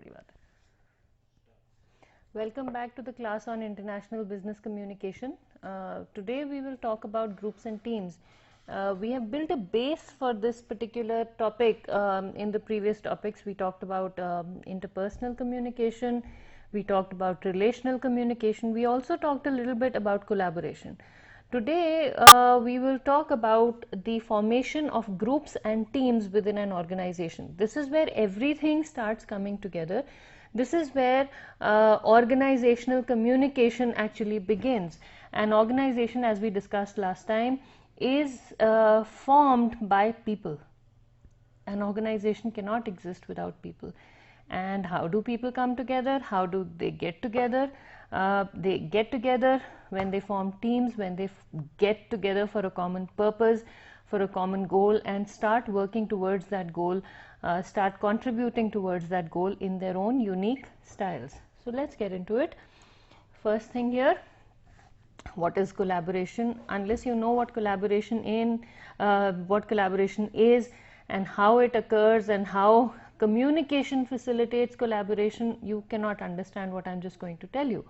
बड़ी बात है. Welcome back to the class on international business communication. Today we will talk about groups and teams. We have built a base for this particular topic. In the previous topics we talked about interpersonal communication, we talked about relational communication, we also talked a little bit about collaboration. Today we will talk about the formation of groups and teams within an organization. This is where everything starts coming together. This is where organizational communication actually begins. An organization, as we discussed last time, is formed by people. An organization cannot exist without people. And how do people come together? How do they get together? They get together when they form teams, when they get together for a common purpose, for a common goal, and start working towards that goal, start contributing towards that goal in their own unique styles. So let's get into it. First thing here, what is collaboration? Unless you know what collaboration is and how it occurs and how communication facilitates collaboration, you cannot understand what I'm just going to tell you.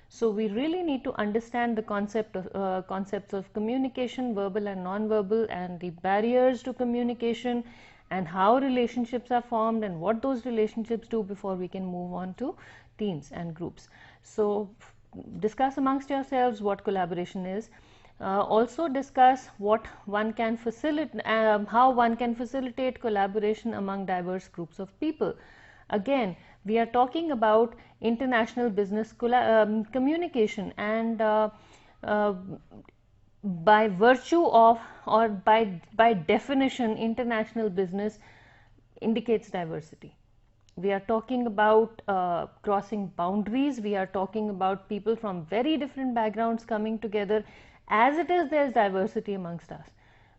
So we really need to understand the concepts of communication, verbal and non-verbal, and the barriers to communication, and how relationships are formed and what those relationships do before we can move on to teams and groups. So discuss amongst yourselves what collaboration is. Also discuss what one can facilitate, how one can facilitate collaboration among diverse groups of people. Again, we are talking about international business communication, and by virtue of, or by definition, international business indicates diversity. We are talking about crossing boundaries. We are talking about people from very different backgrounds coming together. As it is, there's diversity amongst us.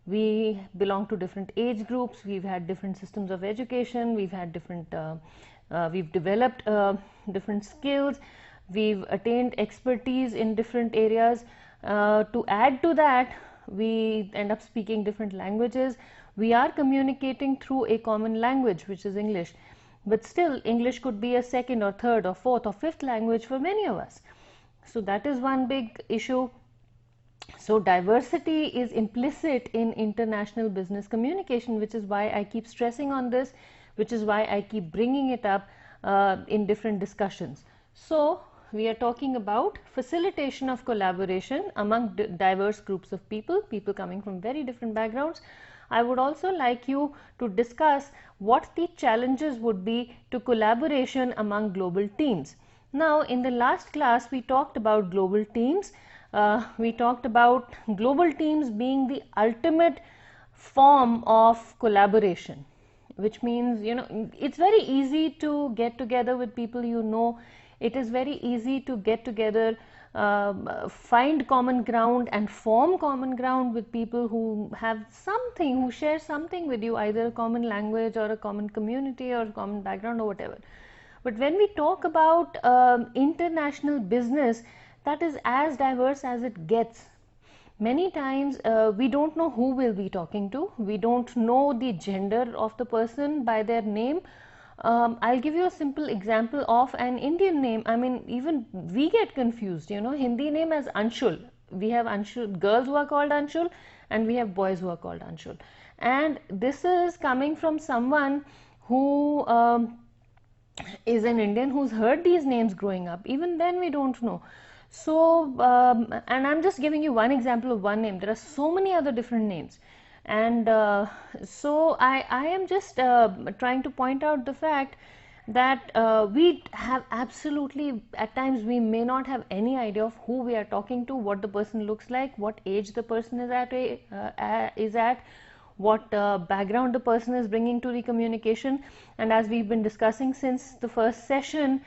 We belong to different age groups. We've had different systems of education. We've had different we've developed different skills. We've attained expertise in different areas. To add to that, we end up speaking different languages. We are communicating through a common language, which is English. But still, English could be a second or third or fourth or fifth language for many of us. So that is one big issue. So diversity is implicit in international business communication, which is why I keep stressing on this, which is why I keep bringing it up in different discussions. So we are talking about facilitation of collaboration among diverse groups of people, people coming from very different backgrounds. I would also like you to discuss what the challenges would be to collaboration among global teams. Now, in the last class, we talked about global teams. We talked about global teams being the ultimate form of collaboration, which means, you know, it's very easy to get together with people you know. It is very easy to get together, find common ground and form common ground with people who have something, who share something with you, either a common language or a common community or a common background or whatever. But when we talk about international business, that is as diverse as it gets. Many times we don't know who we'll be talking to. We don't know the gender of the person by their name. I'll give you a simple example of an Indian name. I mean, even we get confused, you know. Hindi name as Anshul. We have Anshul, girls who are called Anshul, and we have boys who are called Anshul. And this is coming from someone who is an Indian who's heard these names growing up. Even then we don't know. So, and I'm just giving you one example of one name. There are so many other different names. And so I am just trying to point out the fact that we have absolutely, at times we may not have any idea of who we are talking to, what the person looks like, what age the person is at, what background the person is bringing to the communication. And as we've been discussing since the first session,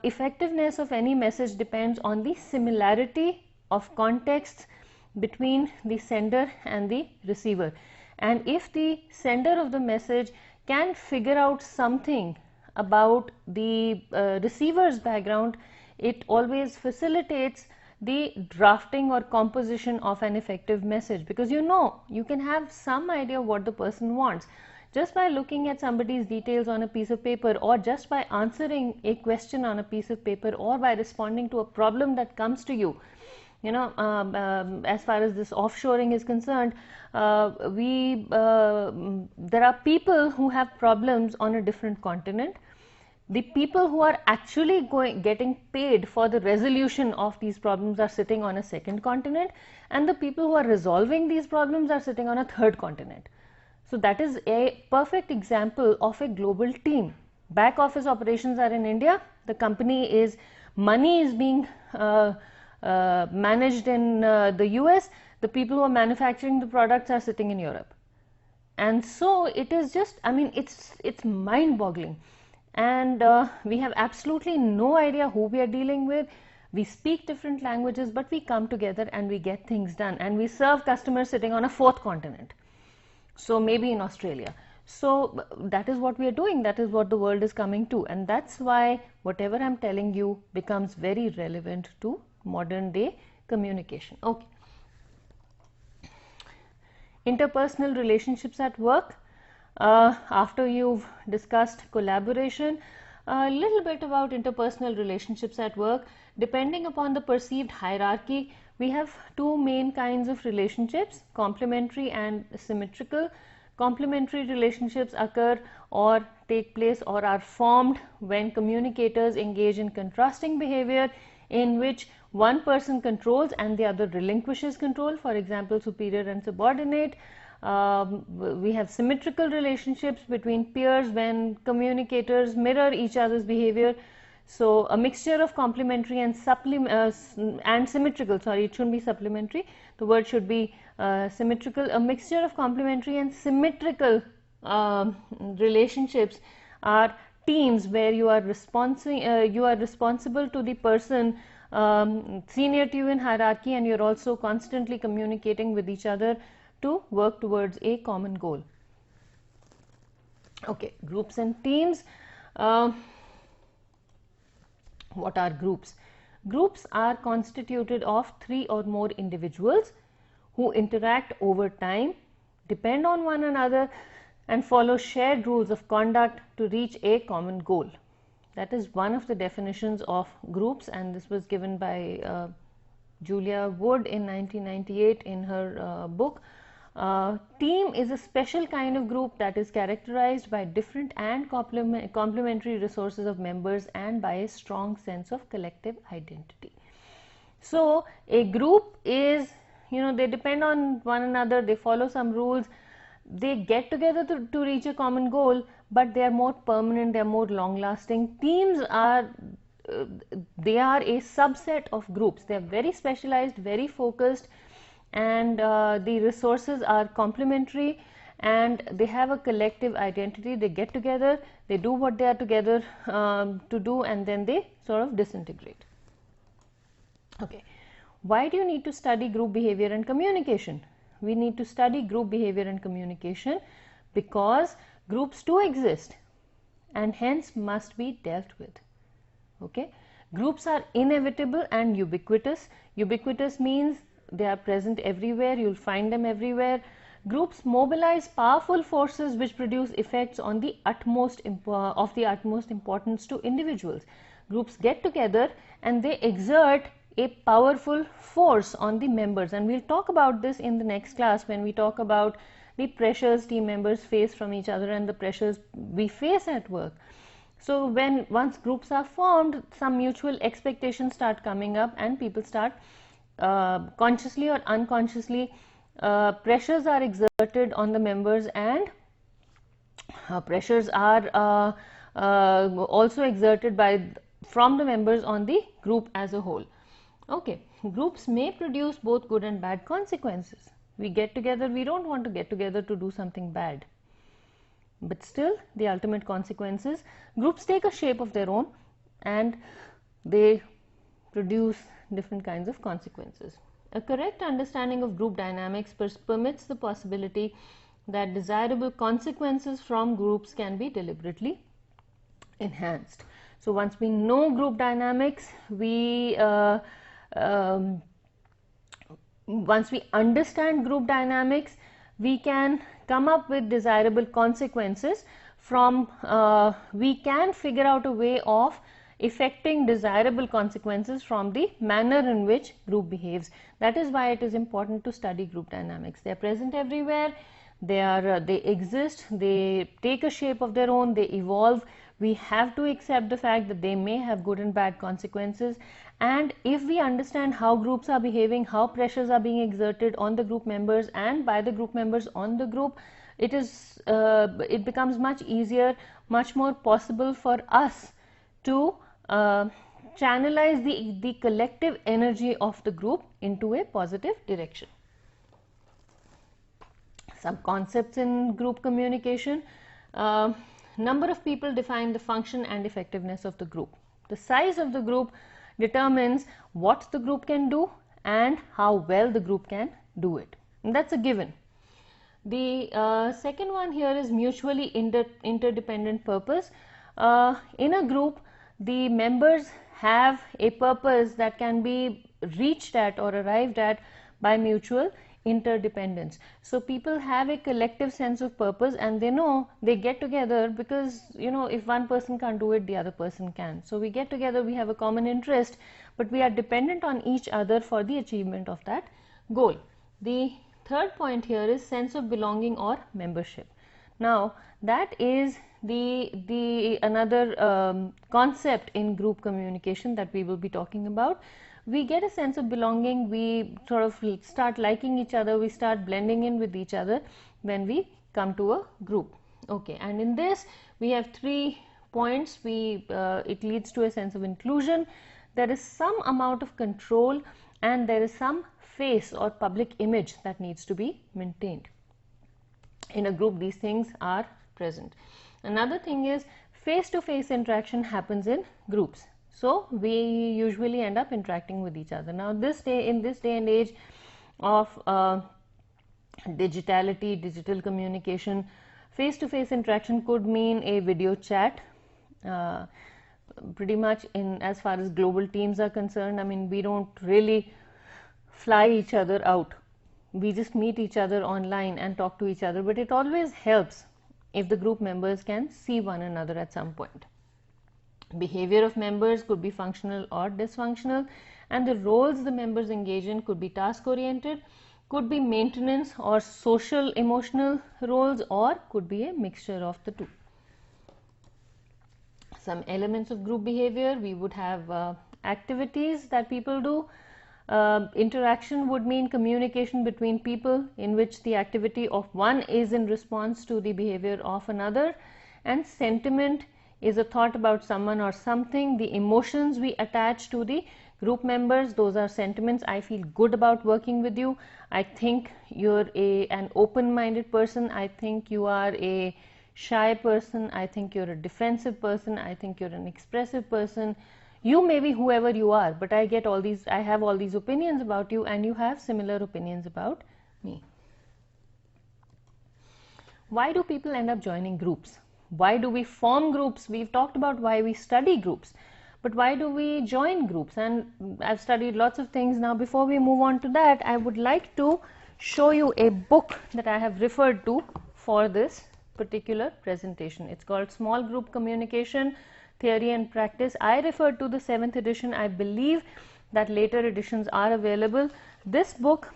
effectiveness of any message depends on the similarity of contexts between the sender and the receiver. And if the sender of the message can figure out something about the receiver's background, it always facilitates the drafting or composition of an effective message, because you know, you can have some idea what the person wants. Just by looking at somebody's details on a piece of paper, or just by answering a question on a piece of paper, or by responding to a problem that comes to you, as far as this offshoring is concerned, there are people who have problems on a different continent. The people who are actually getting paid for the resolution of these problems are sitting on a second continent, and the people who are resolving these problems are sitting on a third continent. So that is a perfect example of a global team. Back office operations are in India. The money is being managed in the US. The people who are manufacturing the products are sitting in Europe. And so it is just, it's mind-boggling. And we have absolutely no idea who we are dealing with. We speak different languages, but we come together and we get things done. And we serve customers sitting on a fourth continent. So maybe in Australia. So that is what we are doing. That is what the world is coming to. And that's why whatever I'm telling you becomes very relevant to modern day communication. Okay. Interpersonal relationships at work. After you've discussed collaboration, a little bit about interpersonal relationships at work. Depending upon the perceived hierarchy, we have two main kinds of relationships, complementary and symmetrical. Complementary relationships occur or take place or are formed when communicators engage in contrasting behavior in which one person controls and the other relinquishes control, for example, superior and subordinate. We have symmetrical relationships between peers when communicators mirror each other's behavior. So a mixture of complementary and symmetrical, sorry, it shouldn't be supplementary, the word should be symmetrical. A mixture of complementary and symmetrical relationships are teams where you are responsible to the person senior to you in hierarchy, and you're also constantly communicating with each other to work towards a common goal. Okay, groups and teams. What are groups? Groups are constituted of 3 or more individuals who interact over time, depend on one another, and follow shared rules of conduct to reach a common goal. That is one of the definitions of groups, and this was given by Julia Wood in 1998 in her book. Team is a special kind of group that is characterized by different and complementary resources of members and by a strong sense of collective identity. So a group is, they depend on one another, they follow some rules, they get together to reach a common goal, but they are more permanent, they are more long lasting. Teams are they are a subset of groups. They are very specialized, very focused, and the resources are complementary, and they have a collective identity. They get together, they do what they are together to do, and then they sort of disintegrate. Okay, why do you need to study group behavior and communication? We need to study group behavior and communication because groups do exist and hence must be dealt with. Okay, groups are inevitable and ubiquitous. Ubiquitous means they are present everywhere, you'll find them everywhere. Groups mobilize powerful forces which produce effects on the utmost importance to individuals. Groups get together and they exert a powerful force on the members, and we'll talk about this in the next class when we talk about the pressures team members face from each other and the pressures we face at work. So once groups are formed, some mutual expectations start coming up and people start consciously or unconsciously pressures are exerted on the members, and pressures are also exerted from the members on the group as a whole. Okay, groups may produce both good and bad consequences. We get together, we don't want to get together to do something bad, but still the ultimate consequences, groups take a shape of their own and they produce different kinds of consequences. A correct understanding of group dynamics permits the possibility that desirable consequences from groups can be deliberately enhanced. So once we know group dynamics, once we understand group dynamics, we can come up with desirable consequences from, we can figure out a way of effecting desirable consequences from the manner in which group behaves. That is why it is important to study group dynamics. They are present everywhere. They exist, they take a shape of their own, they evolve. We have to accept the fact that they may have good and bad consequences, and if we understand how groups are behaving, how pressures are being exerted on the group members and by the group members on the group, it becomes much easier, much more possible for us to channelize the collective energy of the group into a positive direction. Some concepts in group communication. Number of people define the function and effectiveness of the group. The size of the group determines what the group can do and how well the group can do it. And that's a given. The second one here is mutually interdependent purpose. In a group, the members have a purpose that can be reached at or arrived at by mutual interdependence. So people have a collective sense of purpose, and they know they get together because, if one person can't do it, the other person can. So we get together, we have a common interest, but we are dependent on each other for the achievement of that goal. The third point here is sense of belonging or membership. Now that is the another concept in group communication that we will be talking about. We get a sense of belonging, we sort of start liking each other, we start blending in with each other when we come to a group. Okay, and in this we have 3 points. It leads to a sense of inclusion. There is some amount of control, and there is some face or public image that needs to be maintained. In a group, these things are present. Another thing is face-to-face interaction happens in groups. So we usually end up interacting with each other. Now in this day and age of digitality, digital communication, face-to-face interaction could mean a video chat. Pretty much as far as global teams are concerned, I mean, we don't really fly each other out. We just meet each other online and talk to each other, but it always helps if the group members can see one another at some point. Behavior of members could be functional or dysfunctional, and the roles the members engage in could be task oriented, could be maintenance or social emotional roles, or could be a mixture of the two. Some elements of group behavior: we would have activities that people do. Interaction would mean communication between people in which the activity of one is in response to the behavior of another. And sentiment is a thought about someone or something. The emotions we attach to the group members, those are sentiments. I feel good about working with you. I think you're an open-minded person. I think you are a shy person. I think you're a defensive person. I think you're an expressive person. You may be whoever you are, but I have all these opinions about you, and you have similar opinions about me. Why do people end up joining groups? Why do we form groups? We've talked about why we study groups, but why do we join groups? And I've studied lots of things. Now, before we move on to that, I would like to show you a book that I have referred to for this particular presentation. It's called Small Group Communication, Theory and Practice. I referred to the 7th edition. I believe that later editions are available. This book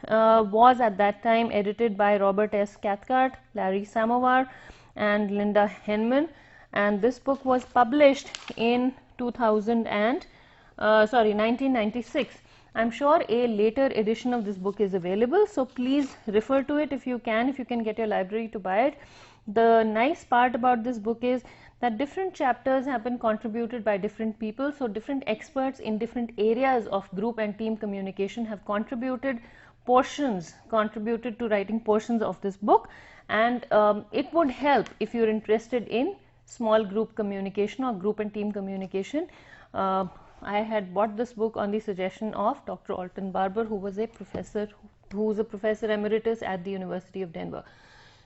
was at that time edited by Robert S. Cathcart, Larry Samovar, and Linda Henman, and this book was published in 1996. I'm sure a later edition of this book is available, so please refer to it if you can get your library to buy it. The nice part about this book is that different chapters have been contributed by different people, so different experts in different areas of group and team communication have contributed to writing portions of this book, and it would help if you're interested in small group communication or group and team communication. I had bought this book on the suggestion of Dr. Alton Barber, who was a professor emeritus at the University of Denver.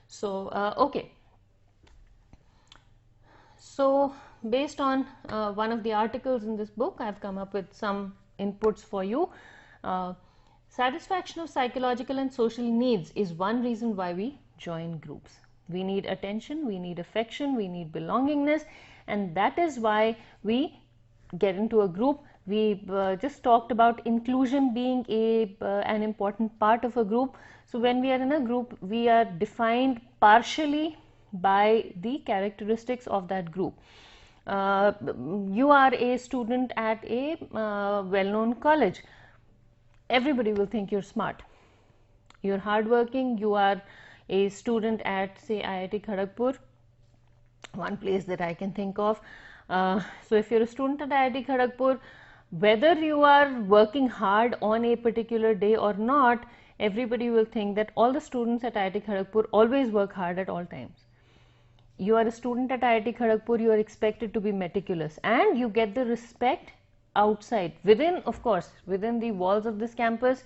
So, okay. So, based on one of the articles in this book, I've come up with some inputs for you. Satisfaction of psychological and social needs is one reason why we join groups. We need attention, we need affection, we need belongingness, and that is why we get into a group. We just talked about inclusion being an important part of a group. So when we are in a group, we are defined partially by the characteristics of that group. You are a student at a well-known college. Everybody will think you're smart. You're hardworking. You are a student at, say, IIT Kharagpur, one place that I can think of. So if you're a student at IIT Kharagpur, whether you are working hard on a particular day or not, everybody will think that all the students at IIT Kharagpur always work hard at all times. You are a student at IIT Kharagpur, you are expected to be meticulous, and you get the respect outside. Within, of course, within the walls of this campus,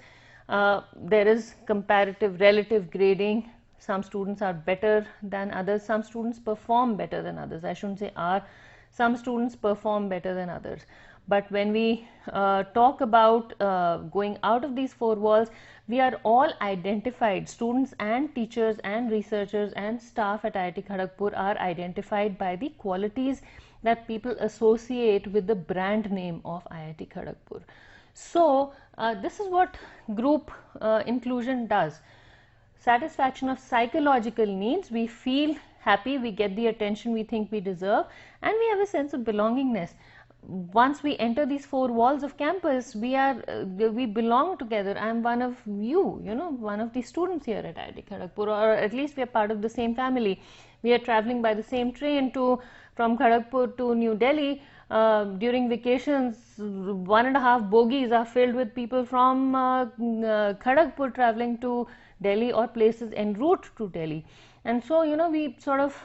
there is comparative, relative grading. Some students are better than others. Some students perform better than others. I shouldn't say are. Some students perform better than others. But when we talk about going out of these four walls, we are all identified. Students and teachers and researchers and staff at IIT Kharagpur are identified by the qualities that people associate with the brand name of IIT Kharagpur. So this is what group inclusion does. Satisfaction of psychological needs. We feel happy, we get the attention we think we deserve, and we have a sense of belongingness. Once we enter these four walls of campus, we belong together. I am one of you, one of the students here at IIT Kharagpur, or at least we are part of the same family. We are traveling by the same train from Kharagpur to New Delhi. During vacations, 1.5 bogies are filled with people from Kharagpur traveling to Delhi or places en route to Delhi. And so, we sort of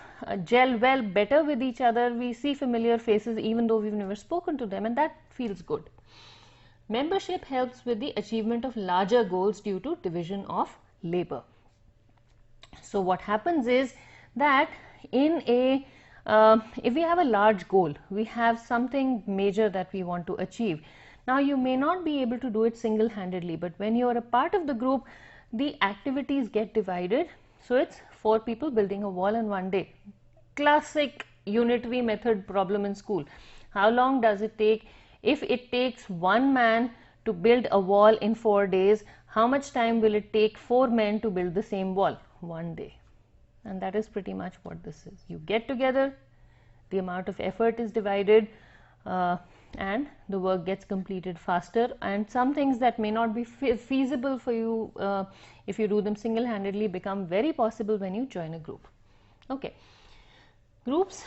gel well better with each other. We see familiar faces even though we've never spoken to them, and that feels good. Membership helps with the achievement of larger goals due to division of labor. So what happens is that if we have a large goal, we have something major that we want to achieve. Now, you may not be able to do it single-handedly, but when you are a part of the group, the activities get divided. So it's 4 people building a wall in one day. Classic unitary method problem in school. How long does it take? If it takes 1 man to build a wall in 4 days, how much time will it take 4 men to build the same wall? 1 day. And that is pretty much what this is. You get together, the amount of effort is divided, and the work gets completed faster, and some things that may not be feasible for you if you do them single-handedly become very possible when you join a group. Okay. Groups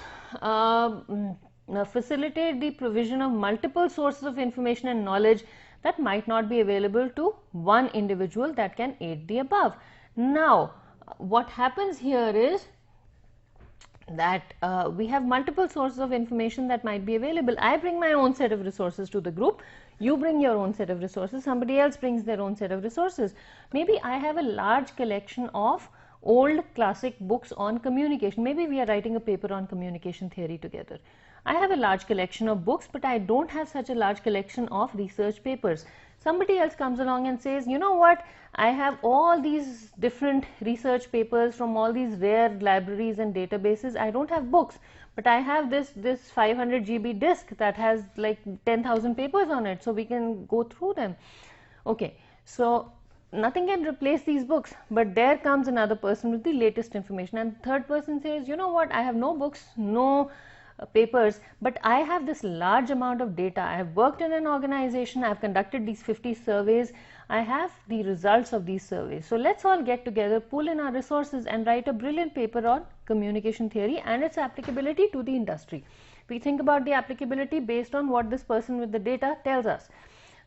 facilitate the provision of multiple sources of information and knowledge that might not be available to one individual that can aid the above. Now, what happens here is that we have multiple sources of information that might be available. I bring my own set of resources to the group. You bring your own set of resources. Somebody else brings their own set of resources. Maybe I have a large collection of old classic books on communication. Maybe we are writing a paper on communication theory together. I have a large collection of books, but I don't have such a large collection of research papers. Somebody else comes along and says, you know what, I have all these different research papers from all these rare libraries and databases. I don't have books, but I have this 500 GB disk that has like 10,000 papers on it, so we can go through them. Okay, so nothing can replace these books, but there comes another person with the latest information, and the third person says, you know what, I have no books, no papers, but I have this large amount of data. I have worked in an organization, I have conducted these 50 surveys, I have the results of these surveys. So let's all get together, pool in our resources and write a brilliant paper on communication theory and its applicability to the industry. We think about the applicability based on what this person with the data tells us.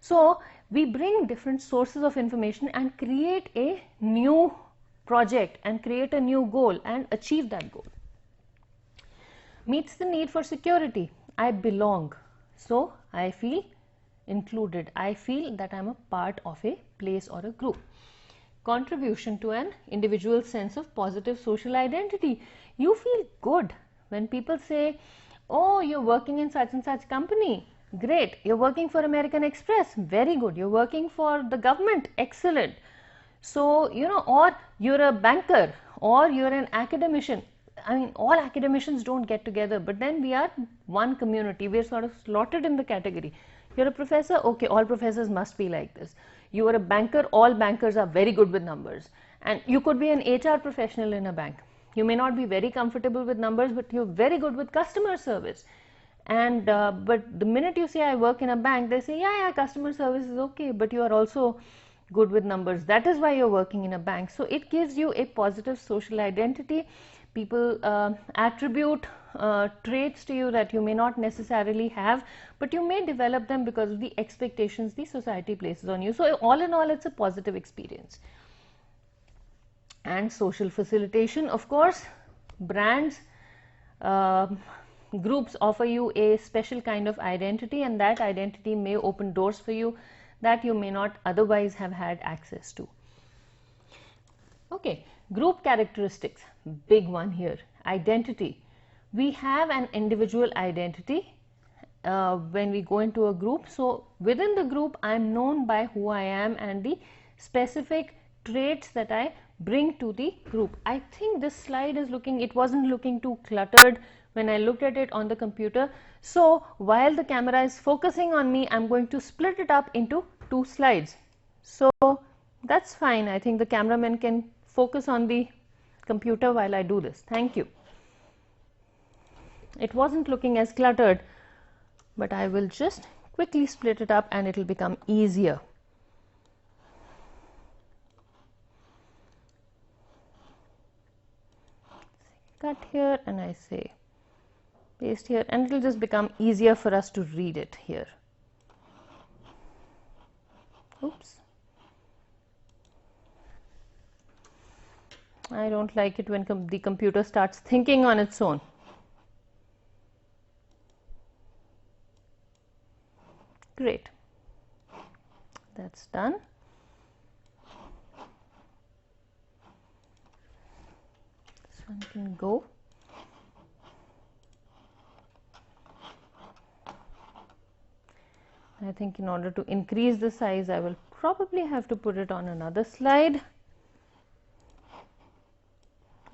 So we bring different sources of information and create a new project and create a new goal and achieve that goal. Meets the need for security. I belong, so I feel included. I feel that I am a part of a place or a group. Contribution to an individual sense of positive social identity. You feel good when people say, oh, you're working in such and such company. Great. You're working for American Express. Very good. You're working for the government. Excellent. So, or you're a banker, or you're an academician. I mean, all academicians don't get together, but then we are one community. We're sort of slotted in the category. You're a professor, okay, all professors must be like this. You are a banker, all bankers are very good with numbers. And you could be an HR professional in a bank. You may not be very comfortable with numbers, but you're very good with customer service. And but the minute you say I work in a bank, they say, yeah, customer service is okay, but you are also good with numbers. That is why you're working in a bank. So it gives you a positive social identity. People attribute traits to you that you may not necessarily have, but you may develop them because of the expectations the society places on you. So all in all, it's a positive experience. And social facilitation, of course, brands, groups offer you a special kind of identity, and that identity may open doors for you that you may not otherwise have had access to. Okay, group characteristics, big one here. Identity. We have an individual identity when we go into a group. So within the group, I am known by who I am and the specific traits that I bring to the group. I think this slide is looking, it wasn't looking too cluttered when I looked at it on the computer. So while the camera is focusing on me, I'm going to split it up into 2 slides. So that's fine. I think the cameraman can focus on the computer while I do this. Thank you. It wasn't looking as cluttered, but I will just quickly split it up and it will become easier. Cut here and I say paste here, and it will just become easier for us to read it here. Oops. I don't like it when the computer starts thinking on its own. Great. That's done. This one can go. I think in order to increase the size, I will probably have to put it on another slide.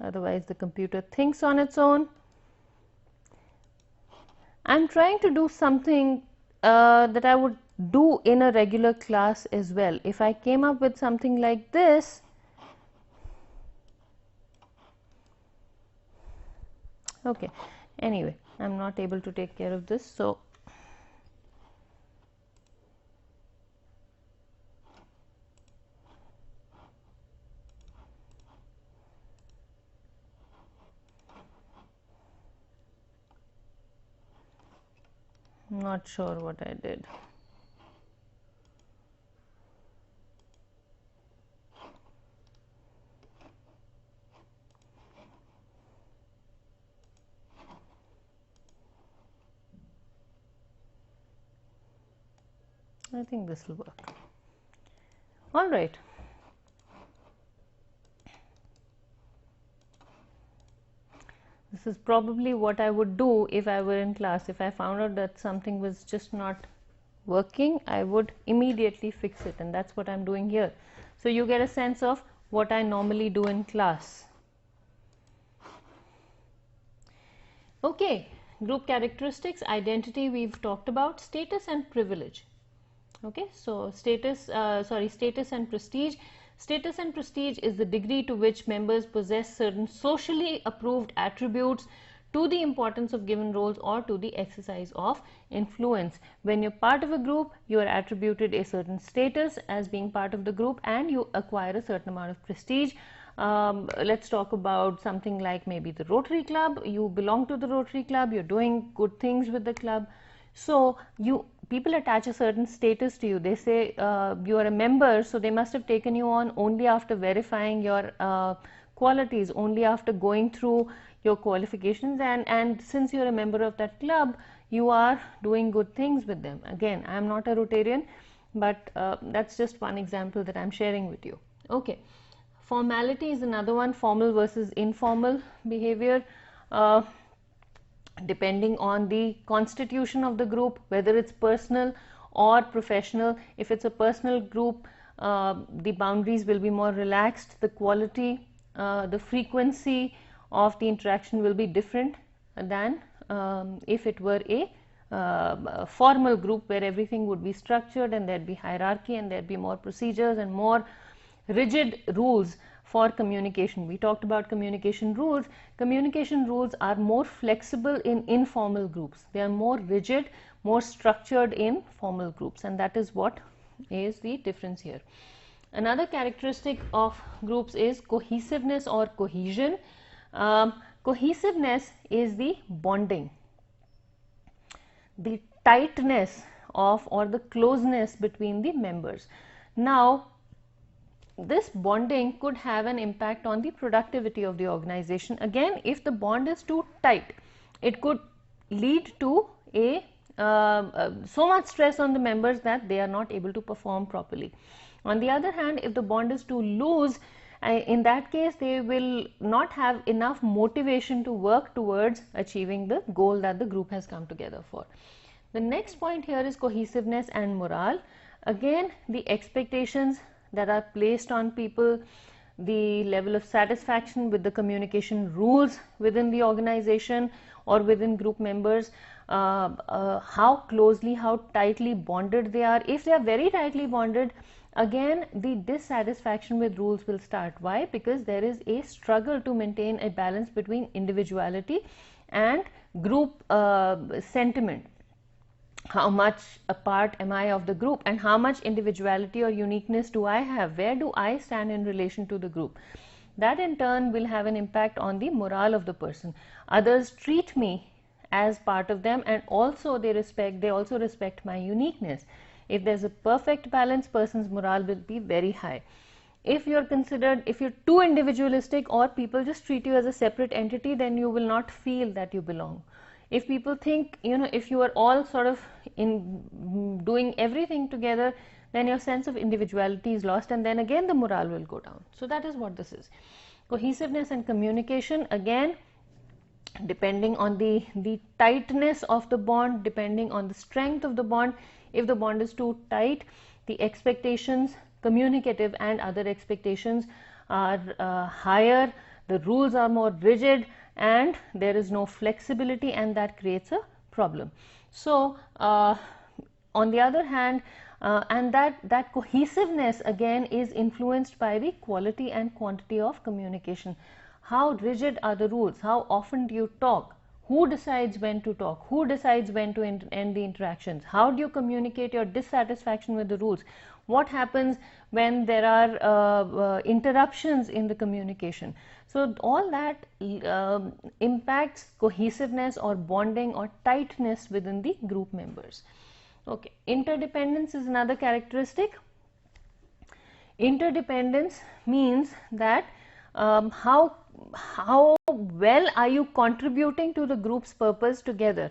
Otherwise, the computer thinks on its own. I'm trying to do something that I would do in a regular class as well. If I came up with something like this, okay, anyway, I'm not able to take care of this, so I'm not sure what I did. I think this will work. All right. This is probably what I would do if I were in class. If I found out that something was just not working, I would immediately fix it, and that's what I'm doing here. So you get a sense of what I normally do in class. Okay, group characteristics, identity we've talked about, status and privilege. Okay, so status and prestige. Status and prestige is the degree to which members possess certain socially approved attributes to the importance of given roles or to the exercise of influence. When you're part of a group, you are attributed a certain status as being part of the group, and you acquire a certain amount of prestige. Let's talk about something like maybe the Rotary Club. You belong to the Rotary Club, you're doing good things with the club. So people attach a certain status to you. They say you are a member, so they must have taken you on only after verifying your qualities, only after going through your qualifications, and since you're a member of that club, you are doing good things with them. Again, I'm not a Rotarian, but that's just one example that I'm sharing with you. Okay, formality is another one, formal versus informal behavior. Depending on the constitution of the group, whether it's personal or professional. If it's a personal group, the boundaries will be more relaxed, the quality the frequency of the interaction will be different than if it were a formal group where everything would be structured and there'd be hierarchy and there'd be more procedures and more rigid rules for communication. We talked about communication rules. Communication rules are more flexible in informal groups. They are more rigid, more structured in formal groups, and that is what is the difference here. Another characteristic of groups is cohesiveness or cohesion. Cohesiveness is the bonding, the tightness of or the closeness between the members. Now, this bonding could have an impact on the productivity of the organization. Again, if the bond is too tight, it could lead to so much stress on the members that they are not able to perform properly. On the other hand, if the bond is too loose, in that case they will not have enough motivation to work towards achieving the goal that the group has come together for. The next point here is cohesiveness and morale. Again, the expectations that are placed on people, the level of satisfaction with the communication rules within the organization or within group members, how closely, how tightly bonded they are. If they are very tightly bonded, again the dissatisfaction with rules will start. Why? Because there is a struggle to maintain a balance between individuality and group sentiment. How much a part am I of the group, and how much individuality or uniqueness do I have? Where do I stand in relation to the group? That in turn will have an impact on the morale of the person. Others treat me as part of them, and also they also respect my uniqueness. If there's a perfect balance, person's morale will be very high. If you're too individualistic or people just treat you as a separate entity, then you will not feel that you belong. If people think, if you are all sort of doing everything together, then your sense of individuality is lost, and then again the morale will go down. So that is what this is. Cohesiveness and communication, again, depending on the tightness of the bond, depending on the strength of the bond. If the bond is too tight, the expectations, communicative and other expectations, are higher, the rules are more rigid, and there is no flexibility, and that creates a problem. So on the other hand, and that cohesiveness again is influenced by the quality and quantity of communication. How rigid are the rules? How often do you talk? Who decides when to talk? Who decides when to end the interactions? How do you communicate your dissatisfaction with the rules? What happens when there are interruptions in the communication? So all that impacts cohesiveness or bonding or tightness within the group members. Okay, interdependence is another characteristic. Interdependence means that how well are you contributing to the group's purpose together?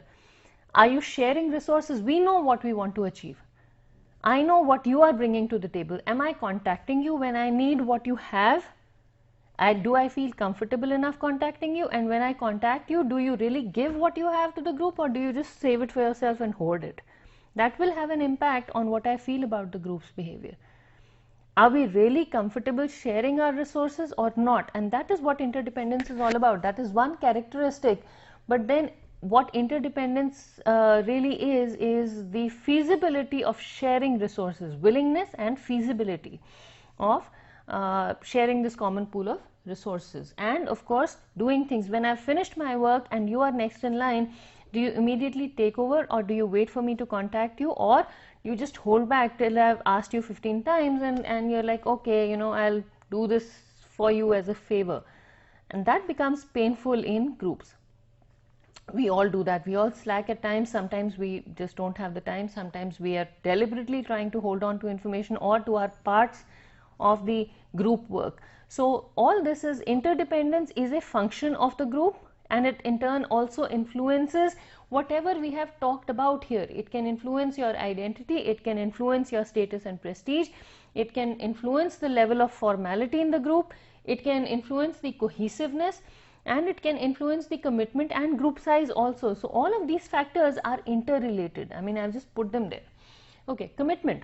Are you sharing resources? We know what we want to achieve. I know what you are bringing to the table. Am I contacting you when I need what you have? Do I feel comfortable enough contacting you? And when I contact you, do you really give what you have to the group, or do you just save it for yourself and hoard it? That will have an impact on what I feel about the group's behavior. Are we really comfortable sharing our resources or not? And that is what interdependence is all about. That is one characteristic. But then what interdependence really is the feasibility of sharing resources, willingness and feasibility of sharing this common pool of resources. And of course, doing things. When I've finished my work and you are next in line, do you immediately take over, or do you wait for me to contact you, or you just hold back till I've asked you 15 times and you're like, okay, I'll do this for you as a favor. And that becomes painful in groups. We all do that. We all slack at times. Sometimes we just don't have the time. Sometimes we are deliberately trying to hold on to information or to our parts of the group work. So all this is interdependence is a function of the group, and it in turn also influences whatever we have talked about here. It can influence your identity, it can influence your status and prestige, it can influence the level of formality in the group, it can influence the cohesiveness, and it can influence the commitment and group size also. So all of these factors are interrelated. I mean, I've just put them there. Okay, commitment.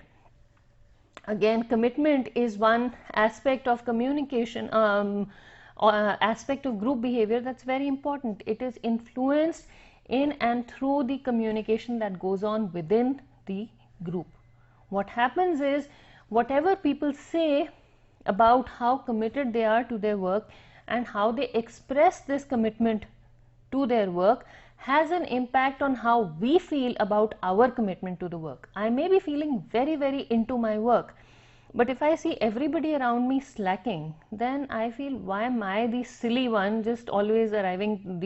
Again, commitment is one aspect of communication, aspect of group behavior that's very important. It is influenced in and through the communication that goes on within the group. What happens is, whatever people say about how committed they are to their work and how they express this commitment to their work has an impact on how we feel about our commitment to the work. I may be feeling very, very into my work, but if I see everybody around me slacking, then I feel, why am I the silly one just always arriving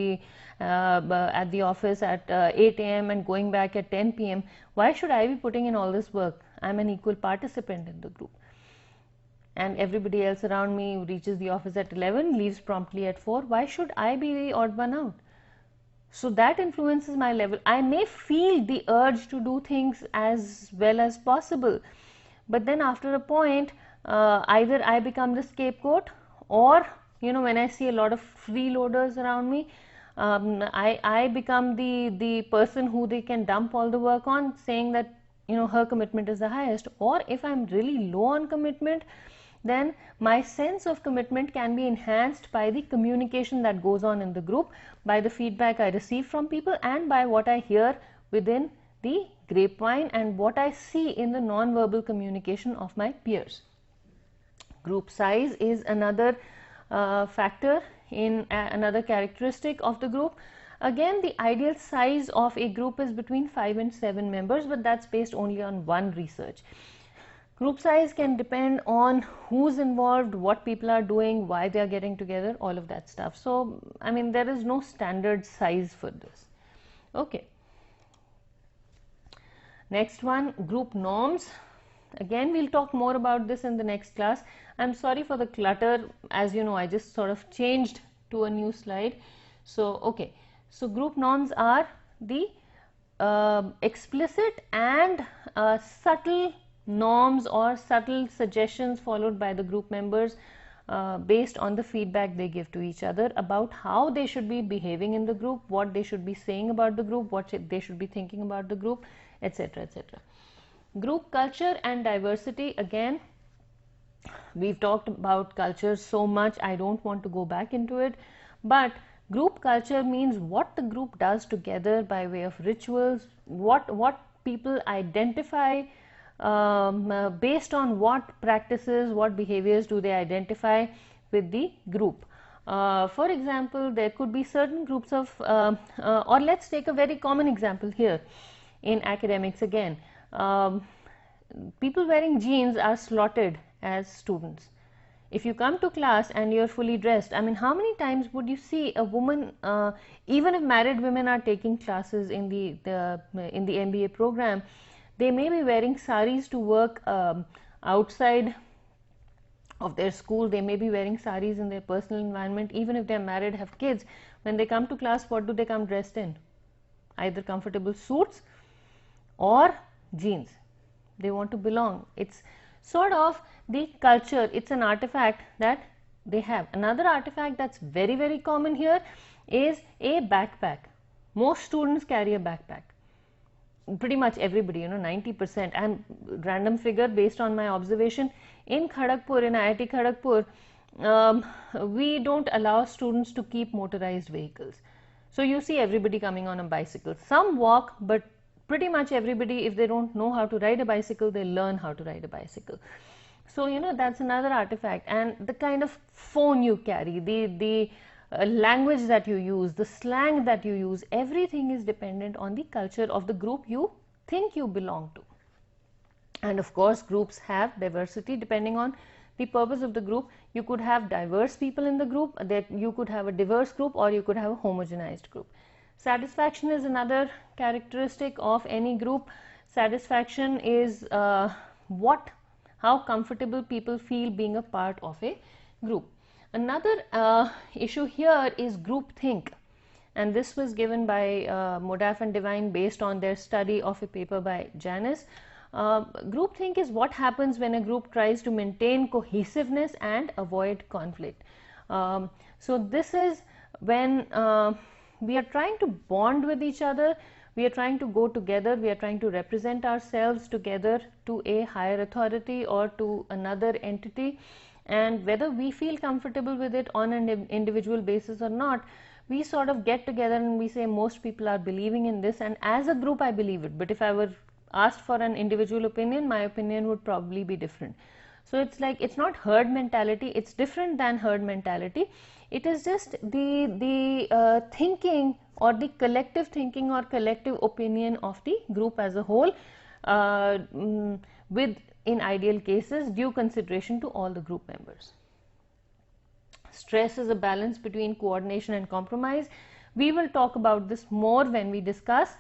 at the office at 8 a.m. and going back at 10 p.m. Why should I be putting in all this work? I'm an equal participant in the group. And everybody else around me reaches the office at 11, leaves promptly at 4. Why should I be the odd one out? So that influences my level. I may feel the urge to do things as well as possible, but then after a point, either I become the scapegoat, or when I see a lot of freeloaders around me, I become the person who they can dump all the work on, saying that her commitment is the highest. Or if I'm really low on commitment, then my sense of commitment can be enhanced by the communication that goes on in the group, by the feedback I receive from people, and by what I hear within the grapevine and what I see in the non-verbal communication of my peers. Group size is another factor in another characteristic of the group. Again, the ideal size of a group is between 5 and 7 members, but that's based only on one research. Group size can depend on who's involved, what people are doing, why they are getting together, all of that stuff. So, I mean, there is no standard size for this. Okay. Next one, group norms. Again, we'll talk more about this in the next class. I'm sorry for the clutter. As you know, I just sort of changed to a new slide. So, okay. So, group norms are the explicit and subtle norms or subtle suggestions followed by the group members based on the feedback they give to each other about how they should be behaving in the group, what they should be saying about the group, what they should be thinking about the group, etc., etc. Group culture and diversity. Again, we've talked about culture so much, I don't want to go back into it, but group culture means what the group does together by way of rituals, what people identify, based on what practices, what behaviors do they identify with the group. For example, there could be certain groups of, or let's take a very common example here in academics again. People wearing jeans are slotted as students. If you come to class and you're fully dressed, I mean, how many times would you see a woman, even if married women are taking classes in the MBA program, they may be wearing saris to work outside of their school. They may be wearing saris in their personal environment. Even if they're married, have kids, when they come to class, what do they come dressed in? Either comfortable suits or jeans. They want to belong. It's sort of the culture. It's an artifact that they have. Another artifact that's very, very common here is a backpack. Most students carry a backpack. Pretty much everybody, 90%, and random figure based on my observation in Kharagpur, in IIT Kharagpur, we don't allow students to keep motorized vehicles. So you see everybody coming on a bicycle. Some walk, but pretty much everybody, if they don't know how to ride a bicycle, they learn how to ride a bicycle. So that's another artifact. And the kind of phone you carry, the language that you use, the slang that you use, everything is dependent on the culture of the group you think you belong to. And of course, groups have diversity depending on the purpose of the group. You could have diverse people in the group, that you could have a diverse group, or you could have a homogenized group. Satisfaction is another characteristic of any group. Satisfaction is how comfortable people feel being a part of a group. Another issue here is groupthink, and this was given by Modaf and Devine based on their study of a paper by Janice. Groupthink is what happens when a group tries to maintain cohesiveness and avoid conflict. So this is when we are trying to bond with each other, we are trying to go together, we are trying to represent ourselves together to a higher authority or to another entity, and whether we feel comfortable with it on an individual basis or not, we sort of get together and we say most people are believing in this, and as a group I believe it, but if I were asked for an individual opinion, my opinion would probably be different. So it's like, it's not herd mentality, it's different than herd mentality. It is just the thinking, or the collective thinking or collective opinion of the group as a whole, with, in ideal cases, due consideration to all the group members. Stress is a balance between coordination and compromise. We will talk about this more when we discuss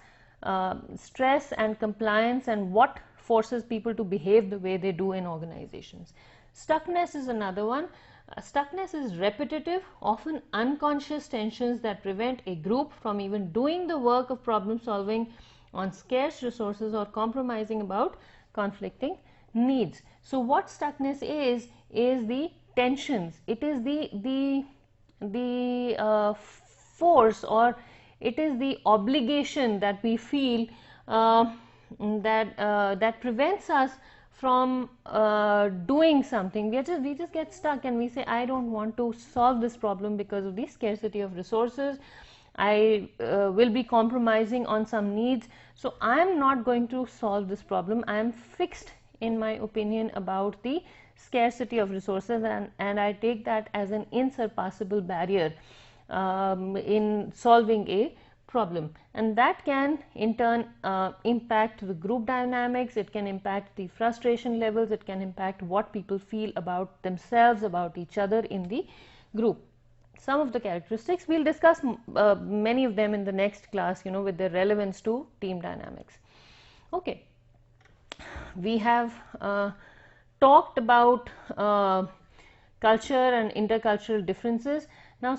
stress and compliance and what forces people to behave the way they do in organizations. Stuckness is another one. Stuckness is repetitive, often unconscious tensions that prevent a group from even doing the work of problem solving on scarce resources or compromising about conflicting needs. So what stuckness is the tensions. It is the force, or it is the obligation that we feel that prevents us from doing something. We just get stuck and we say, I don't want to solve this problem because of the scarcity of resources. I will be compromising on some needs, so I am not going to solve this problem. I am fixed in my opinion about the scarcity of resources, and I take that as an insurpassable barrier in solving a problem, and that can in turn impact the group dynamics. It can impact the frustration levels, it can impact what people feel about themselves, about each other in the group. Some of the characteristics, we'll discuss many of them in the next class, with their relevance to team dynamics. Okay, we have talked about culture and intercultural differences. Now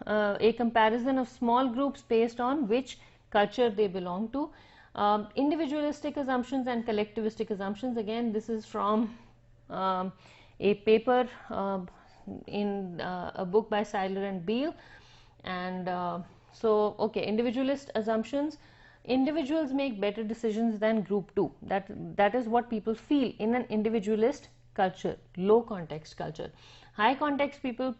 a comparison of small groups based on which culture they belong to. Individualistic assumptions and collectivistic assumptions. Again, this is from a paper in a book by Seiler and Beale. And okay, individualist assumptions. Individuals make better decisions than group do. That is what people feel in an individualist culture, low context culture. High context people,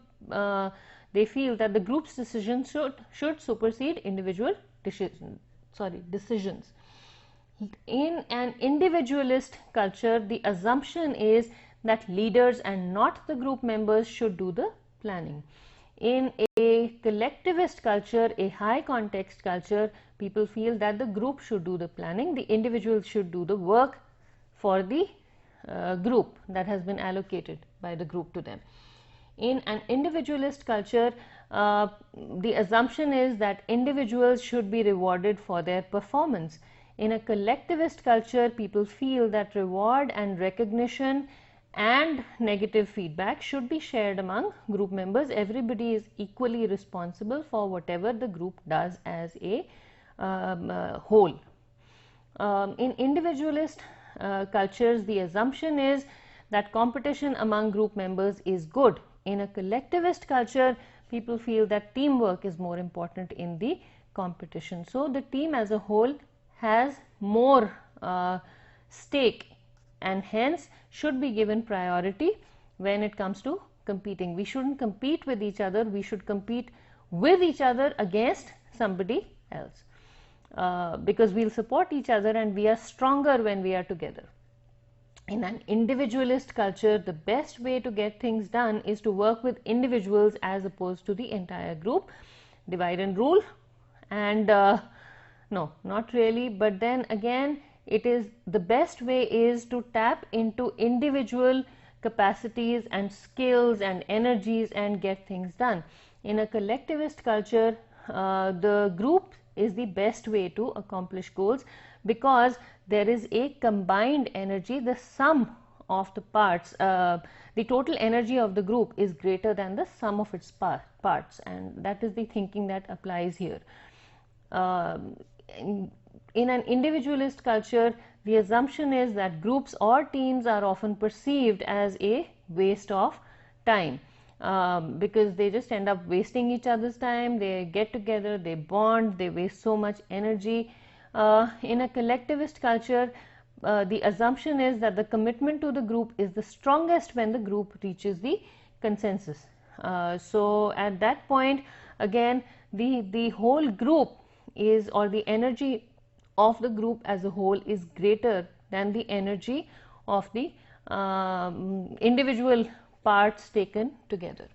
they feel that the group's decisions should supersede individual decisions. In an individualist culture, the assumption is that leaders and not the group members should do the planning. In a collectivist culture, a high context culture, people feel that the group should do the planning, the individual should do the work for the group that has been allocated by the group to them. In an individualist culture, the assumption is that individuals should be rewarded for their performance. In a collectivist culture, people feel that reward and recognition and negative feedback should be shared among group members. Everybody is equally responsible for whatever the group does as a whole. In individualist cultures, the assumption is that competition among group members is good. In a collectivist culture, people feel that teamwork is more important in the competition. So the team as a whole has more stake, and hence should be given priority when it comes to competing. We shouldn't compete with each other, we should compete with each other against somebody else, because we'll support each other and we are stronger when we are together. In an individualist culture, the best way to get things done is to work with individuals as opposed to the entire group. Divide and rule, and no, not really, but then again, it is the best way is to tap into individual capacities and skills and energies and get things done. In a collectivist culture, the group is the best way to accomplish goals, because there is a combined energy. The sum of the parts, the total energy of the group is greater than the sum of its parts, and that is the thinking that applies here. In an individualist culture, the assumption is that groups or teams are often perceived as a waste of time, because they just end up wasting each other's time. They get together, they bond, they waste so much energy. In a collectivist culture, the assumption is that the commitment to the group is the strongest when the group reaches the consensus. So at that point, again, the whole group is, or the energy of the group as a whole is greater than the energy of the individual parts taken together.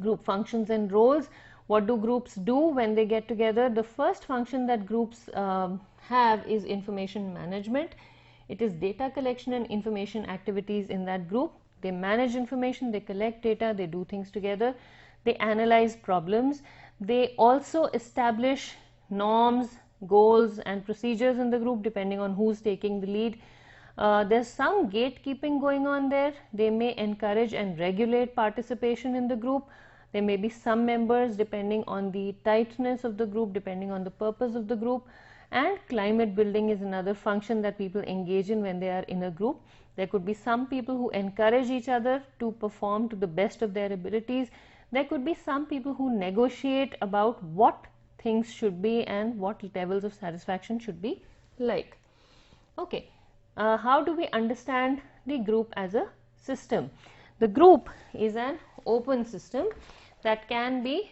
Group functions and roles. What do groups do when they get together? The first function that groups have is information management. It is data collection and information activities in that group. They manage information, they collect data, they do things together, they analyze problems. They also establish norms, goals and procedures in the group depending on who's taking the lead. There's some gatekeeping going on there. They may encourage and regulate participation in the group. There may be some members depending on the tightness of the group, depending on the purpose of the group. And climate building is another function that people engage in when they are in a group. There could be some people who encourage each other to perform to the best of their abilities. There could be some people who negotiate about what things should be and what levels of satisfaction should be like. Okay, how do we understand the group as a system? The group is an open system that can be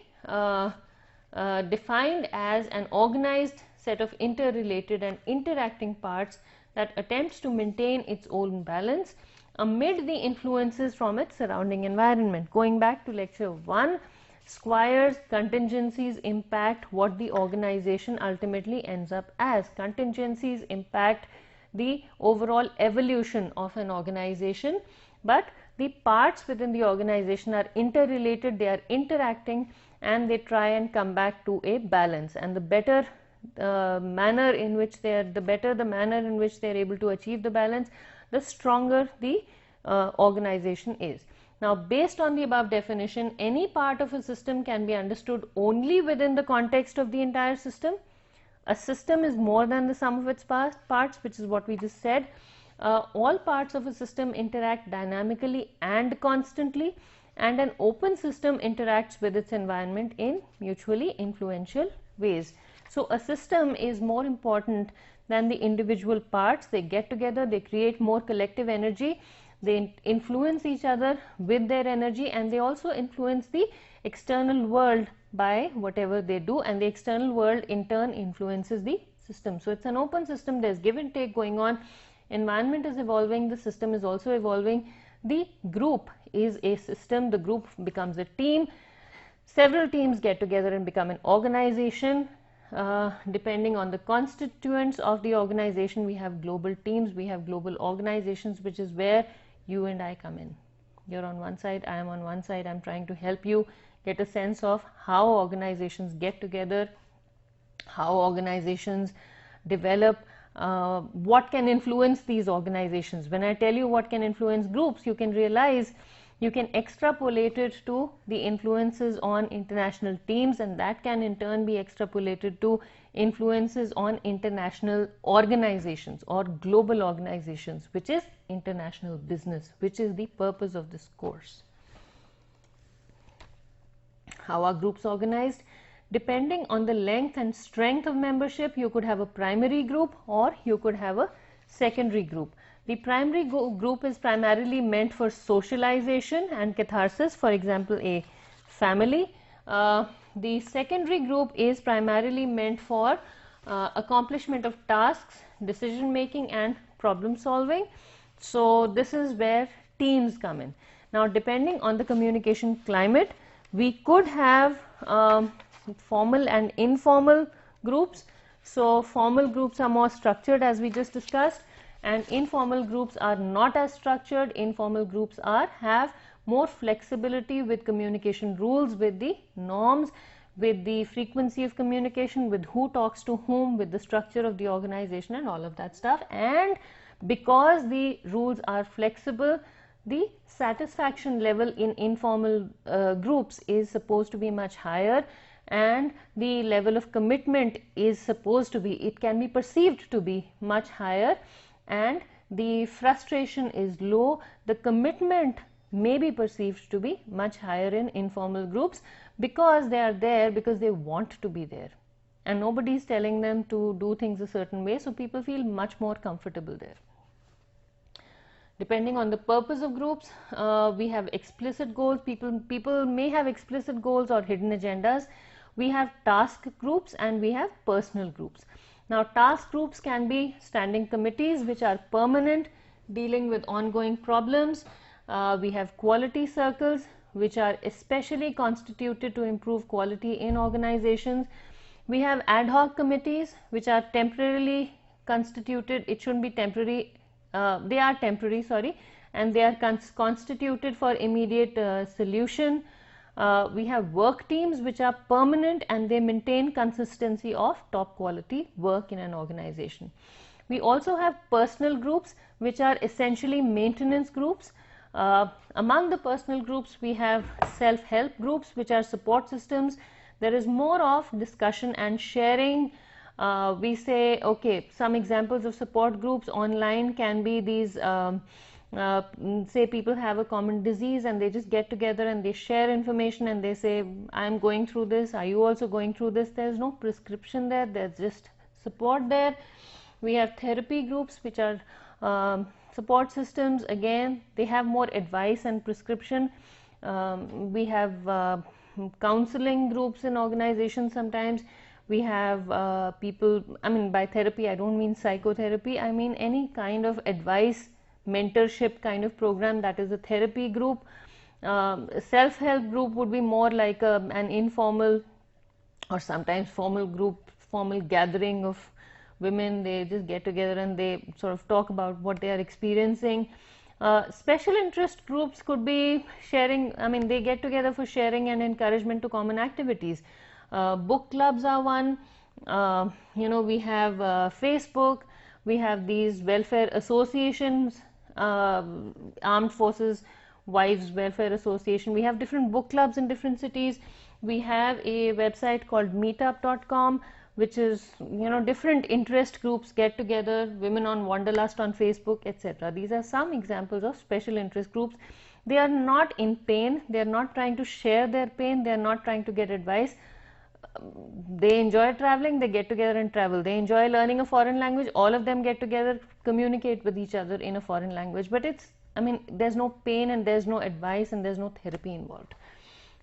defined as an organized set of interrelated and interacting parts that attempts to maintain its own balance amid the influences from its surrounding environment. Going back to lecture 1, Squire's contingencies impact what the organization ultimately ends up as. Contingencies impact the overall evolution of an organization, but the parts within the organization are interrelated, they are interacting, and they try and come back to a balance. And the better manner in which they are, the better the manner in which they are able to achieve the balance, the stronger the organization is. Now, based on the above definition, any part of a system can be understood only within the context of the entire system. A system is more than the sum of its parts, which is what we just said. All parts of a system interact dynamically and constantly, and an open system interacts with its environment in mutually influential ways. So a system is more important than the individual parts. They get together, they create more collective energy, they influence each other with their energy, and they also influence the external world by whatever they do, and the external world in turn influences the system. So it's an open system, there's give and take going on. Environment is evolving, the system is also evolving. The group is a system, the group becomes a team. Several teams get together and become an organization. Depending on the constituents of the organization, we have global teams, we have global organizations, which is where you and I come in. You're on one side, I am on one side. I'm trying to help you get a sense of how organizations get together, how organizations develop, what can influence these organizations. When I tell you what can influence groups, you can realize you can extrapolate it to the influences on international teams, and that can in turn be extrapolated to influences on international organizations or global organizations, which is international business, which is the purpose of this course. How are groups organized? Depending on the length and strength of membership, you could have a primary group or you could have a secondary group. The primary group is primarily meant for socialization and catharsis, for example, a family. The secondary group is primarily meant for accomplishment of tasks, decision making and problem solving. So this is where teams come in. Now, depending on the communication climate, we could have formal and informal groups. So formal groups are more structured, as we just discussed, and informal groups are not as structured. Informal groups have more flexibility with communication rules, with the norms, with the frequency of communication, with who talks to whom, with the structure of the organization and all of that stuff. And because the rules are flexible, the satisfaction level in informal groups is supposed to be much higher, and the level of commitment is supposed to be, it can be perceived to be much higher, and the frustration is low. The commitment may be perceived to be much higher in informal groups because they are there because they want to be there. and nobody is telling them to do things a certain way, so people feel much more comfortable there. Depending on the purpose of groups, we have explicit goals. People may have explicit goals or hidden agendas. We have task groups and we have personal groups. Now, task groups can be standing committees which are permanent, dealing with ongoing problems. We have quality circles which are especially constituted to improve quality in organizations. We have ad hoc committees which are temporarily constituted. It shouldn't be temporary. They are temporary, sorry, and they are constituted for immediate solution. We have work teams which are permanent and they maintain consistency of top quality work in an organization. We also have personal groups which are essentially maintenance groups. Among the personal groups, we have self-help groups which are support systems. There is more of discussion and sharing. We say, okay, some examples of support groups online can be these, say people have a common disease and they just get together and they share information and they say, I'm going through this, are you also going through this? There's no prescription there, there's just support there. We have therapy groups which are support systems. Again, they have more advice and prescription. We have counseling groups in organizations sometimes. We have people, I mean by therapy I don't mean psychotherapy, I mean any kind of advice, mentorship kind of program, that is a therapy group. Self-help group would be more like an informal or sometimes formal group, formal gathering of women. They just get together and they sort of talk about what they are experiencing. Special interest groups could be sharing, I mean they get together for sharing and encouragement to common activities. Book clubs are one. We have Facebook, we have these welfare associations, Armed Forces Wives Welfare Association. We have different book clubs in different cities. We have a website called meetup.com, which is, different interest groups get together, Women on Wanderlust on Facebook, etc. These are some examples of special interest groups. They are not in pain, they are not trying to share their pain, they are not trying to get advice. They enjoy traveling, they get together and travel. They enjoy learning a foreign language, all of them get together, communicate with each other in a foreign language. But there's no pain and there's no advice and there's no therapy involved.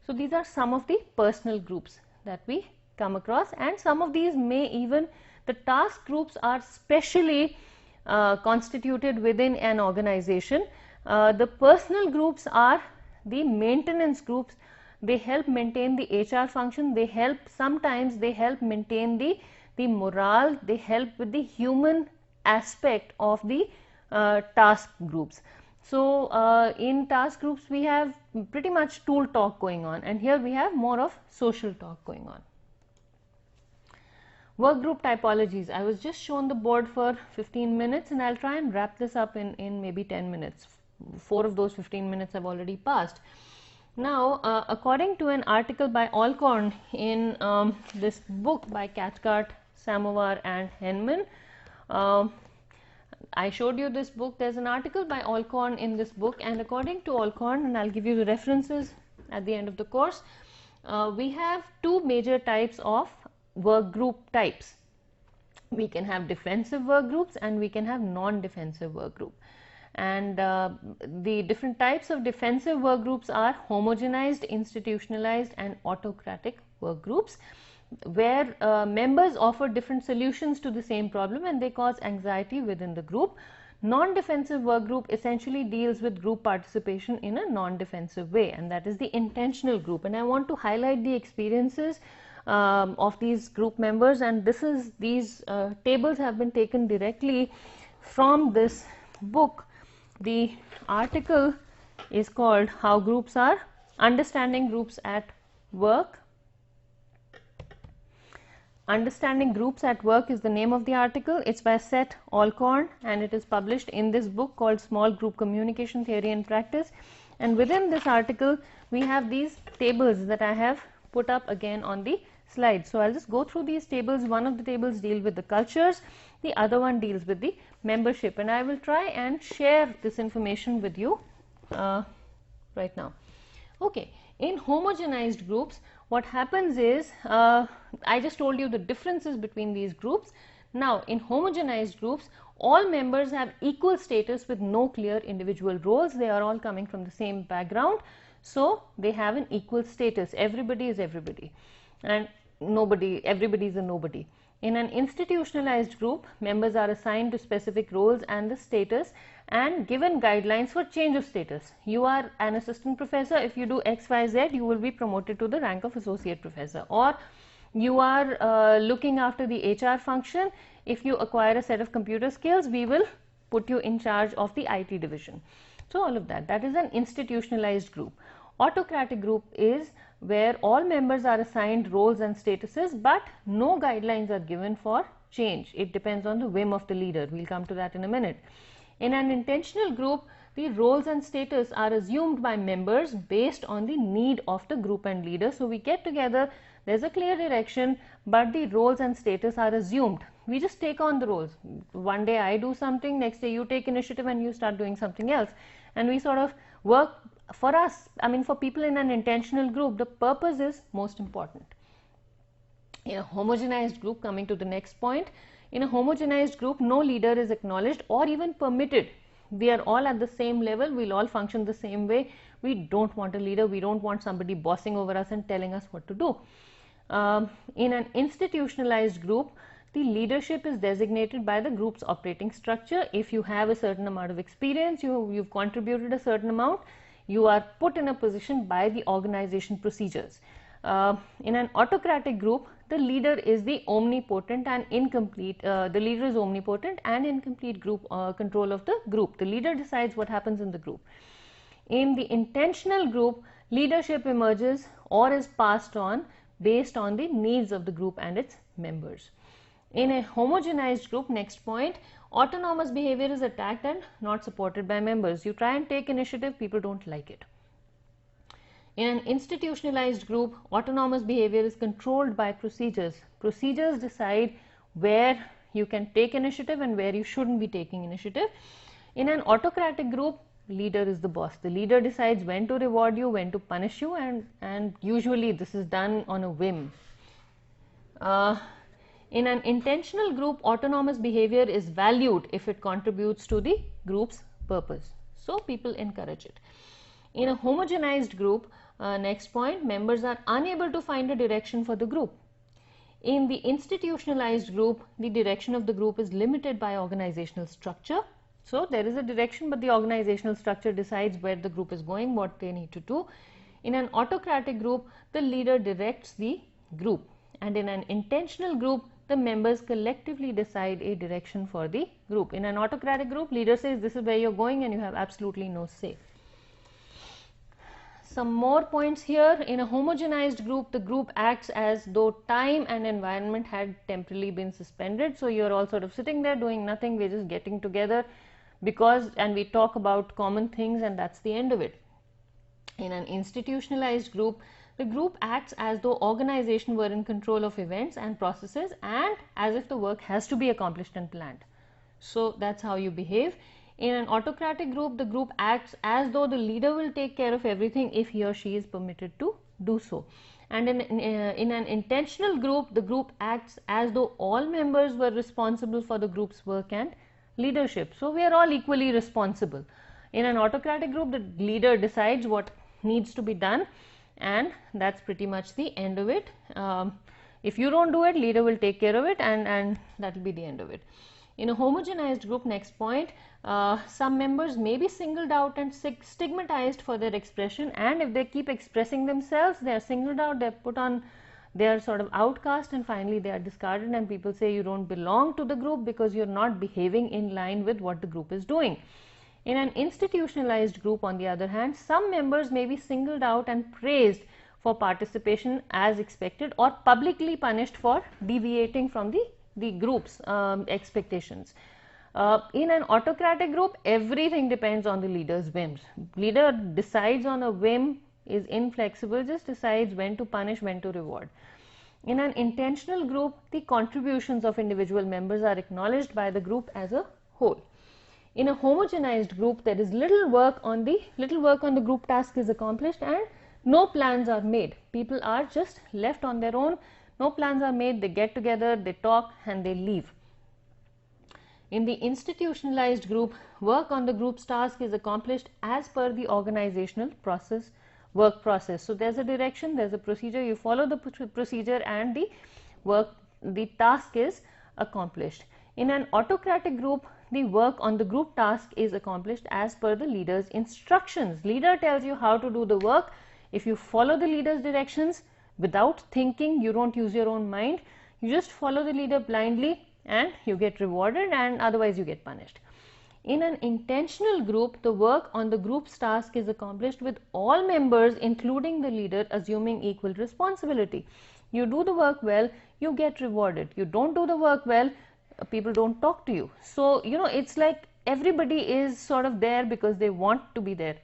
So these are some of the personal groups that we come across, and some of these may even, the task groups are specially constituted within an organization. The personal groups are the maintenance groups. They help maintain the HR function, sometimes they help maintain the morale, they help with the human aspect of the task groups. So in task groups we have pretty much tool talk going on, and here we have more of social talk going on. Work group typologies. I was just shown the board for 15 minutes and I'll try and wrap this up in maybe 10 minutes. 4 of those 15 minutes have already passed. Now, according to an article by Alcorn in this book by Cathcart, Samovar and Henman, I showed you this book. There's an article by Alcorn in this book, and according to Alcorn, and I'll give you the references at the end of the course, we have two major types of work group types. We can have defensive work groups and we can have non-defensive work group. And the different types of defensive work groups are homogenized, institutionalized and autocratic work groups, where members offer different solutions to the same problem and they cause anxiety within the group. Non-defensive work group essentially deals with group participation in a non-defensive way, and that is the intentional group. And I want to highlight the experiences of these group members, and these tables have been taken directly from this book. The article is called How Groups Are, Understanding Groups at Work. Understanding Groups at Work is the name of the article. It's by Seth Alcorn and it is published in this book called Small Group Communication Theory and Practice. And within this article we have these tables that I have put up again on the slide. So I'll just go through these tables. One of the tables deals with the cultures, the other one deals with the membership, and I will try and share this information with you right now. Okay, in homogenized groups, what happens is, I just told you the differences between these groups. Now, in homogenized groups, all members have equal status with no clear individual roles. They are all coming from the same background, so they have an equal status. Everybody is everybody, and everybody is a nobody. In an institutionalized group, members are assigned to specific roles and the status and given guidelines for change of status. You are an assistant professor. If you do X, Y, Z, you will be promoted to the rank of associate professor. Or you are looking after the HR function. If you acquire a set of computer skills, we will put you in charge of the IT division. So all of that, that is an institutionalized group. Autocratic group is where all members are assigned roles and statuses, but no guidelines are given for change. It depends on the whim of the leader. We'll come to that in a minute. In an intentional group, the roles and status are assumed by members based on the need of the group and leader. So we get together, there's a clear direction, but the roles and status are assumed. We just take on the roles. One day I do something, next day you take initiative and you start doing something else. And we sort of work. For us, I mean for people in an intentional group, the purpose is most important. In a homogenized group, coming to the next point, in a homogenized group, no leader is acknowledged or even permitted. We are all at the same level, we'll all function the same way. We don't want a leader, we don't want somebody bossing over us and telling us what to do. In an institutionalized group, the leadership is designated by the group's operating structure. If you have a certain amount of experience, you've contributed a certain amount, you are put in a position by the organization procedures. In an autocratic group, the leader is the omnipotent and incomplete. The leader is omnipotent and incomplete group control of the group. The leader decides what happens in the group. In the intentional group, leadership emerges or is passed on based on the needs of the group and its members. In a homogenized group, next point, autonomous behavior is attacked and not supported by members. You try and take initiative, people don't like it. In an institutionalized group, autonomous behavior is controlled by procedures. Procedures decide where you can take initiative and where you shouldn't be taking initiative. In an autocratic group, leader is the boss. The leader decides when to reward you, when to punish you, and usually this is done on a whim. In an intentional group, autonomous behavior is valued if it contributes to the group's purpose. So people encourage it. In a homogenized group, next point, members are unable to find a direction for the group. In the institutionalized group, the direction of the group is limited by organizational structure. So there is a direction, but the organizational structure decides where the group is going, what they need to do. In an autocratic group, the leader directs the group. And in an intentional group, the members collectively decide a direction for the group. In an autocratic group, leader says this is where you're going and you have absolutely no say. Some more points here. In a homogenized group, the group acts as though time and environment had temporarily been suspended. So you're all sort of sitting there doing nothing, we're just getting together and we talk about common things and that's the end of it. In an institutionalized group, the group acts as though organization were in control of events and processes and as if the work has to be accomplished and planned. So that's how you behave. In an autocratic group, the group acts as though the leader will take care of everything if he or she is permitted to do so. And in an intentional group, the group acts as though all members were responsible for the group's work and leadership. So we are all equally responsible. In an autocratic group, the leader decides what needs to be done, and that's pretty much the end of it. If you don't do it, leader will take care of it, and that will be the end of it. In a homogenized group, next point, some members may be singled out and stigmatized for their expression, and if they keep expressing themselves, they are singled out, they are sort of outcast, and finally they are discarded, and people say you don't belong to the group because you're not behaving in line with what the group is doing. In an institutionalized group, on the other hand, some members may be singled out and praised for participation as expected or publicly punished for deviating from the group's expectations. In an autocratic group, everything depends on the leader's whims. Leader decides on a whim, is inflexible, just decides when to punish, when to reward. In an intentional group, the contributions of individual members are acknowledged by the group as a whole. In a homogenized group, there is little work on the group task is accomplished and no plans are made. People are just left on their own. No plans are made. They get together, they talk, and they leave. In the institutionalized group, work on the group's task is accomplished as per the organizational process, work process. So there's a direction, there's a procedure, you follow the procedure, and the task is accomplished. In an autocratic group, the work on the group task is accomplished as per the leader's instructions. Leader tells you how to do the work. If you follow the leader's directions without thinking, you don't use your own mind, you just follow the leader blindly, and you get rewarded, and otherwise you get punished. In an intentional group, the work on the group's task is accomplished with all members, including the leader, assuming equal responsibility. You do the work well, you get rewarded. You don't do the work well, people don't talk to you. So, it's like everybody is sort of there because they want to be there.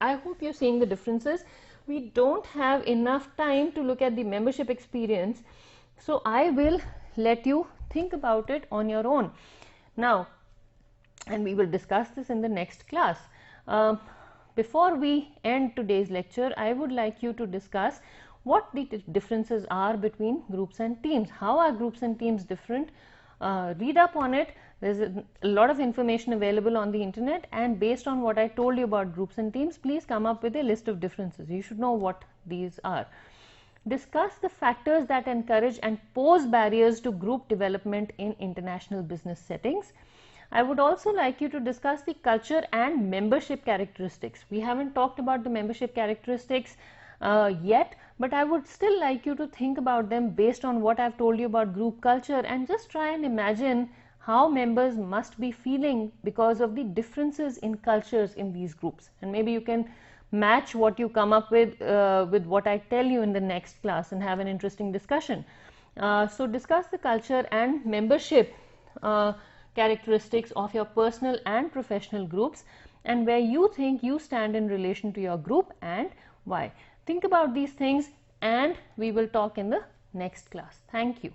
I hope you're seeing the differences. We don't have enough time to look at the membership experience, so I will let you think about it on your own now, and we will discuss this in the next class. Before we end today's lecture, I would like you to discuss what the differences are between groups and teams. How are groups and teams different? Read up on it. There's a lot of information available on the internet, and based on what I told you about groups and teams, please come up with a list of differences. You should know what these are. Discuss the factors that encourage and pose barriers to group development in international business settings. I would also like you to discuss the culture and membership characteristics. We haven't talked about the membership characteristics yet, but I would still like you to think about them based on what I've told you about group culture, and just try and imagine how members must be feeling because of the differences in cultures in these groups, and maybe you can match what you come up with what I tell you in the next class and have an interesting discussion. So discuss the culture and membership characteristics of your personal and professional groups, and where you think you stand in relation to your group and why. Think about these things, and we will talk in the next class. Thank you.